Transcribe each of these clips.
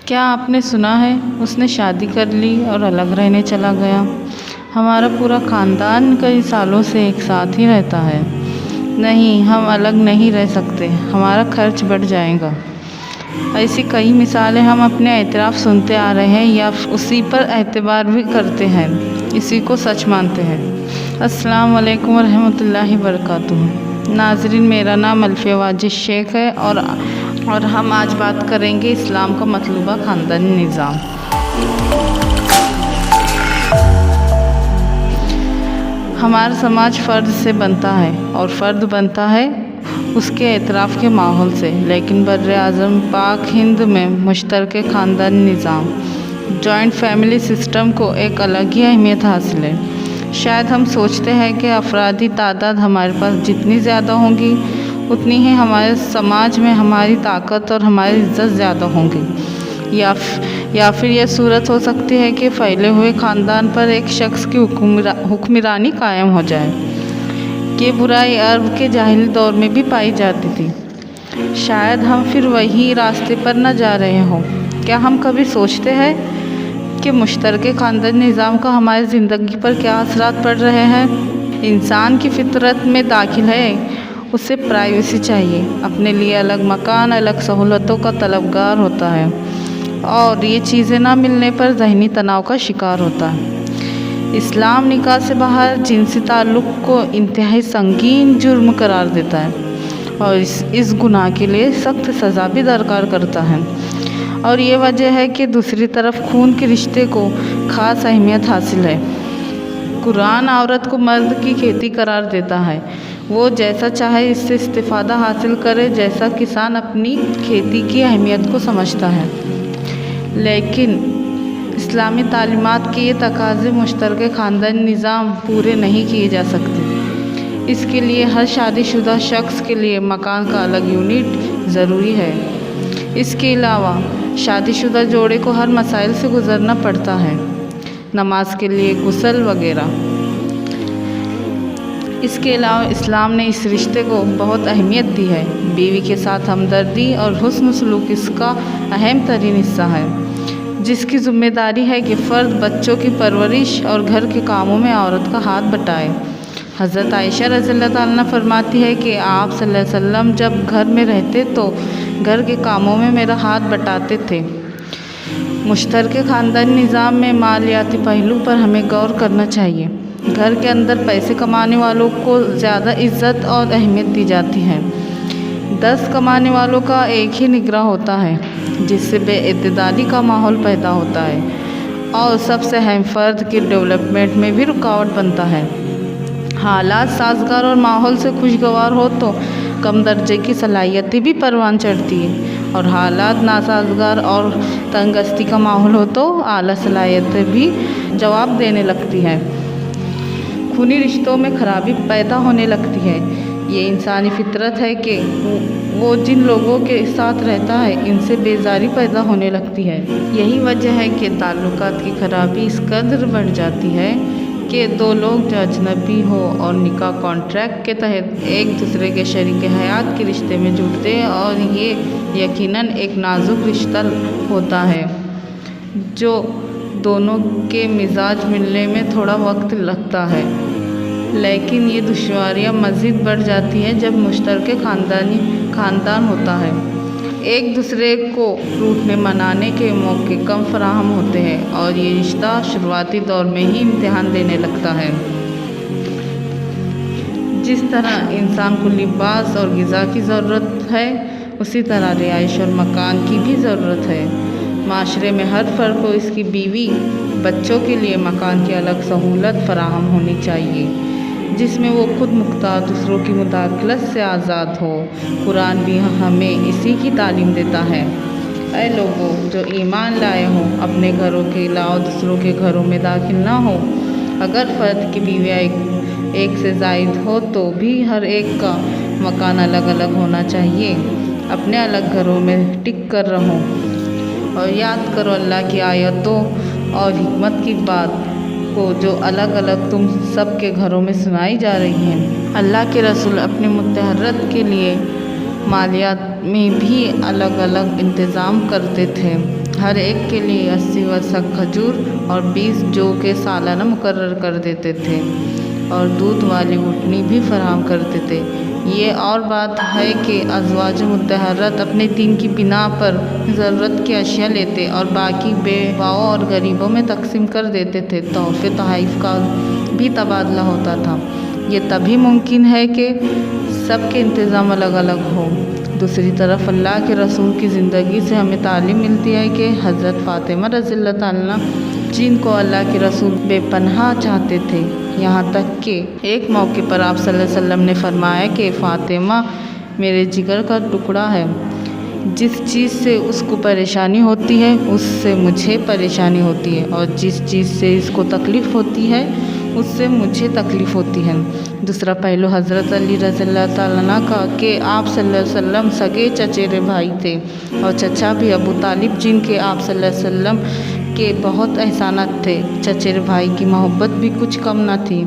کیا آپ نے سنا ہے اس نے شادی کر لی اور الگ رہنے چلا گیا؟ ہمارا پورا خاندان کئی سالوں سے ایک ساتھ ہی رہتا ہے۔ نہیں، ہم الگ نہیں رہ سکتے، ہمارا خرچ بڑھ جائے گا۔ ایسی کئی مثالیں ہم اپنے اعتراف سنتے آ رہے ہیں یا اسی پر اعتبار بھی کرتے ہیں، اسی کو سچ مانتے ہیں۔ السلام علیکم ورحمۃ اللہ وبرکاتہ۔ ناظرین، میرا نام الفیہ واجد شیخ ہے اور ہم آج بات کریں گے اسلام کا مطلوبہ خاندانی نظام۔ ہمارا سماج فرد سے بنتا ہے اور فرد بنتا ہے اس کے اطراف کے ماحول سے، لیکن بر اعظم پاک ہند میں مشترکہ خاندانی نظام جوائنٹ فیملی سسٹم کو ایک الگ ہی اہمیت حاصل ہے۔ شاید ہم سوچتے ہیں کہ افرادی تعداد ہمارے پاس جتنی زیادہ ہوں گی اتنی ہی ہمارے سماج میں ہماری طاقت اور ہماری عزت زیادہ ہوں گی، یا پھر یہ صورت ہو سکتی ہے کہ پھیلے ہوئے خاندان پر ایک شخص کی حکمرانی قائم ہو جائے۔ یہ برائی عرب کے جاہلی دور میں بھی پائی جاتی تھی۔ شاید ہم پھر وہی راستے پر نہ جا رہے ہوں۔ کیا ہم کبھی سوچتے ہیں کہ مشترکہ خاندانی نظام کا ہماری زندگی پر کیا اثرات پڑ رہے ہیں؟ انسان کی فطرت میں داخل ہے، اسے پرائیویسی چاہیے، اپنے لیے الگ مکان، الگ سہولتوں کا طلبگار ہوتا ہے، اور یہ چیزیں نہ ملنے پر ذہنی تناؤ کا شکار ہوتا ہے۔ اسلام نکاح سے باہر جنسی تعلق کو انتہائی سنگین جرم قرار دیتا ہے اور اس گناہ کے لیے سخت سزا بھی درکار کرتا ہے، اور یہ وجہ ہے کہ دوسری طرف خون کے رشتے کو خاص اہمیت حاصل ہے۔ قرآن عورت کو مرد کی کھیتی قرار دیتا ہے، وہ جیسا چاہے اس سے استفادہ حاصل کرے، جیسا کسان اپنی کھیتی کی اہمیت کو سمجھتا ہے۔ لیکن اسلامی تعلیمات کے یہ تقاضے مشترکہ خاندانی نظام پورے نہیں کیے جا سکتے۔ اس کے لیے ہر شادی شدہ شخص کے لیے مکان کا الگ یونٹ ضروری ہے۔ اس کے علاوہ شادی شدہ جوڑے کو ہر مسائل سے گزرنا پڑتا ہے، نماز کے لیے، غسل وغیرہ۔ اس کے علاوہ اسلام نے اس رشتے کو بہت اہمیت دی ہے۔ بیوی کے ساتھ ہمدردی اور حسن سلوک اس کا اہم ترین حصہ ہے، جس کی ذمہ داری ہے کہ فرد بچوں کی پرورش اور گھر کے کاموں میں عورت کا ہاتھ بٹائے۔ حضرت عائشہ رضی اللہ تعالیٰ عنہ فرماتی ہے کہ آپ صلی اللہ علیہ وسلم جب گھر میں رہتے تو گھر کے کاموں میں میرا ہاتھ بٹاتے تھے۔ مشترکہ خاندانی نظام میں مالیاتی پہلو پر ہمیں غور کرنا چاہیے۔ گھر کے اندر پیسے کمانے والوں کو زیادہ عزت اور اہمیت دی جاتی ہے۔ 10 کمانے والوں کا ایک ہی نگراں ہوتا ہے، جس سے بے اعتدالی کا ماحول پیدا ہوتا ہے اور سب سے اہم فرد کی ڈیولپمنٹ میں بھی رکاوٹ بنتا ہے۔ حالات سازگار اور ماحول سے خوشگوار ہو تو کم درجے کی صلاحیتیں بھی پروان چڑھتی ہیں، اور حالات ناسازگار اور تنگ دستی کا ماحول ہو تو اعلیٰ صلاحیتیں بھی جواب دینے لگتی ہیں۔ خونی رشتوں میں خرابی پیدا ہونے لگتی ہے۔ یہ انسانی فطرت ہے کہ وہ جن لوگوں کے ساتھ رہتا ہے ان سے بیزاری پیدا ہونے لگتی ہے۔ یہی وجہ ہے کہ تعلقات کی خرابی اس قدر بڑھ جاتی ہے کہ 2 لوگ جو اجنبی ہو اور نکاح کانٹریکٹ کے تحت ایک دوسرے کے شریک حیات کے رشتے میں جڑتے ہیں، اور یہ یقیناً ایک نازک رشتہ ہوتا ہے جو دونوں کے مزاج ملنے میں تھوڑا وقت لگتا ہے، لیکن یہ دشواریاں مزید بڑھ جاتی ہیں جب مشترکہ خاندان ہوتا ہے۔ ایک دوسرے کو روٹھنے منانے کے موقع کم فراہم ہوتے ہیں اور یہ رشتہ شروعاتی دور میں ہی امتحان دینے لگتا ہے۔ جس طرح انسان کو لباس اور غذا کی ضرورت ہے، اسی طرح رہائش اور مکان کی بھی ضرورت ہے۔ معاشرے میں ہر فرد کو اس کی بیوی بچوں کے لیے مکان کی الگ سہولت فراہم ہونی چاہیے، جس میں وہ خود مختار دوسروں کی مداخلت سے آزاد ہو۔ قرآن بھی ہمیں اسی کی تعلیم دیتا ہے۔ اے لوگو جو ایمان لائے ہو، اپنے گھروں کے علاوہ دوسروں کے گھروں میں داخل نہ ہو۔ اگر فرد کی بیویاں ایک سے زائد ہو تو بھی ہر ایک کا مکان الگ الگ ہونا چاہیے۔ اپنے الگ گھروں میں ٹک کر رہو اور یاد کرو اللہ کی آیتوں اور حکمت کی بات کو جو الگ الگ تم سب کے گھروں میں سنائی جا رہی ہیں۔ اللہ کے رسول اپنے متحرت کے لیے مالیات میں بھی الگ الگ انتظام کرتے تھے ہر ایک کے لیے 80 وسق کھجور اور 20 جو کے سالانہ مقرر کر دیتے تھے اور دودھ والی اونٹنی بھی فراہم کرتے تھے۔ یہ اور بات ہے کہ ازواج مطہرات اپنے دین کی بنا پر ضرورت کی اشیاء لیتے اور باقی بیواؤں اور غریبوں میں تقسیم کر دیتے تھے۔ تحفے تحائف کا بھی تبادلہ ہوتا تھا۔ یہ تبھی ممکن ہے کہ سب کے انتظام الگ الگ ہو۔ دوسری طرف اللہ کے رسول کی زندگی سے ہمیں تعلیم ملتی ہے کہ حضرت فاطمہ رضی اللہ تعالیٰ جن کو اللہ کے رسول بے پناہ چاہتے تھے، یہاں تک کہ ایک موقع پر آپ صلی اللہ علیہ وسلم نے فرمایا کہ فاطمہ میرے جگر کا ٹکڑا ہے، جس چیز سے اس کو پریشانی ہوتی ہے اس سے مجھے پریشانی ہوتی ہے، اور جس چیز سے اس کو تکلیف ہوتی ہے اس سے مجھے تکلیف ہوتی ہے۔ دوسرا پہلو حضرت علی رضی اللہ تعالیٰ عنہ کا کہ آپ صلی اللہ علیہ وسلم سگے چچیرے بھائی تھے اور چچا بھی ابو طالب جن کے آپ صلی اللہ علیہ وسلم کے بہت احسانات تھے۔ چچیرے بھائی کی محبت بھی کچھ کم نہ تھی،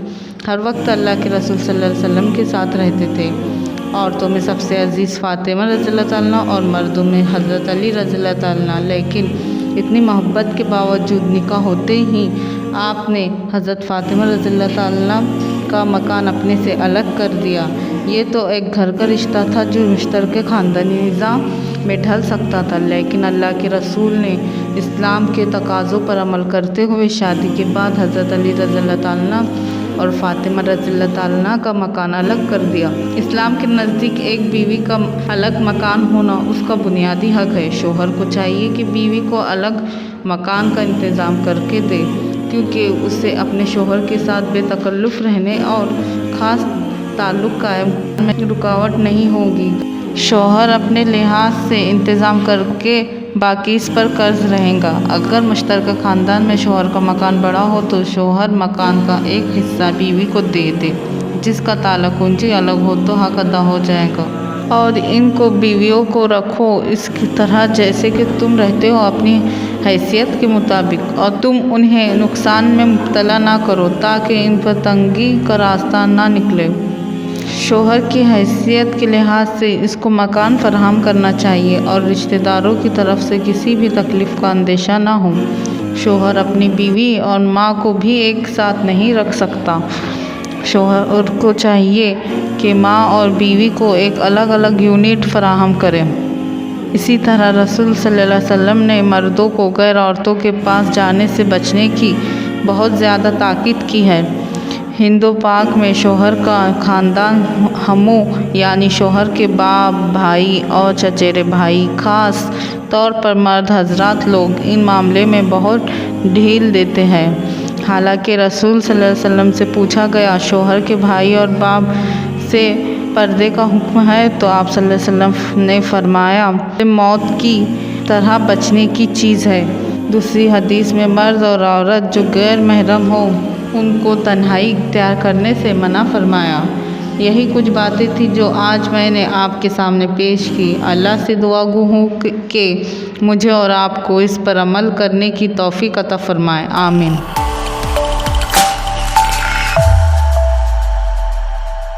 ہر وقت اللہ کے رسول صلی اللہ علیہ وسلم کے ساتھ رہتے تھے۔ عورتوں میں سب سے عزیز فاطمہ رضی اللہ تعالیٰ اور مردوں میں حضرت علی رضی اللہ تعالیٰ، لیکن اتنی محبت کے باوجود نکاح ہوتے ہی آپ نے حضرت فاطمہ رضی اللہ تعالیٰ کا مکان اپنے سے الگ کر دیا۔ یہ تو ایک گھر کا رشتہ تھا جو مشترکہ خاندانی نظام میں ڈھل سکتا تھا، لیکن اللہ کے رسول نے اسلام کے تقاضوں پر عمل کرتے ہوئے شادی کے بعد حضرت علی رضی اللہ تعالیٰ اور فاطمہ رضی اللہ تعالیٰ کا مکان الگ کر دیا۔ اسلام کے نزدیک ایک بیوی کا الگ مکان ہونا اس کا بنیادی حق ہے۔ شوہر کو چاہیے کہ بیوی کو الگ مکان کا انتظام کر کے دے، کیونکہ اسے اپنے شوہر کے ساتھ بے تکلف رہنے اور خاص تعلق قائم کرنے میں رکاوٹ نہیں ہوگی۔ شوہر اپنے لحاظ سے انتظام کر کے باقی اس پر قرض رہے گا۔ اگر مشترکہ خاندان میں شوہر کا مکان بڑا ہو تو شوہر مکان کا ایک حصہ بیوی کو دے دے، جس کا تالا کنجی الگ ہو تو حق ادا ہو جائے گا۔ اور ان کو بیویوں کو رکھو اس کی طرح جیسے کہ تم رہتے ہو، اپنی حیثیت کے مطابق، اور تم انہیں نقصان میں مبتلا نہ کرو تاکہ ان پر تنگی کا راستہ نہ نکلے۔ شوہر کی حیثیت کے لحاظ سے اس کو مکان فراہم کرنا چاہیے اور رشتہ داروں کی طرف سے کسی بھی تکلیف کا اندیشہ نہ ہو۔ شوہر اپنی بیوی اور ماں کو بھی ایک ساتھ نہیں رکھ سکتا۔ شوہر کو چاہیے کہ ماں اور بیوی کو ایک الگ الگ یونٹ فراہم کرے۔ اسی طرح رسول صلی اللہ علیہ وسلم نے مردوں کو غیر عورتوں کے پاس جانے سے بچنے کی بہت زیادہ تاکید کی ہے۔ ہندو پاک میں شوہر کا خاندان ہموں یعنی شوہر کے باپ، بھائی اور چچیرے بھائی، خاص طور پر مرد حضرات لوگ ان معاملے میں بہت ڈھیل دیتے ہیں۔ حالانکہ رسول صلی اللہ علیہ وسلم سے پوچھا گیا شوہر کے بھائی اور باپ سے پردے کا حکم ہے تو آپ صلی اللہ علیہ وسلم نے فرمایا موت کی طرح بچنے کی چیز ہے۔ دوسری حدیث میں مرد اور عورت جو غیر محرم ہو ان کو تنہائی اختیار کرنے سے منع فرمایا۔ یہی کچھ باتیں تھیں جو آج میں نے آپ کے سامنے پیش کی۔ اللہ سے دعا گو ہوں کہ مجھے اور آپ کو اس پر عمل کرنے کی توفیق عطا فرمائے، آمین۔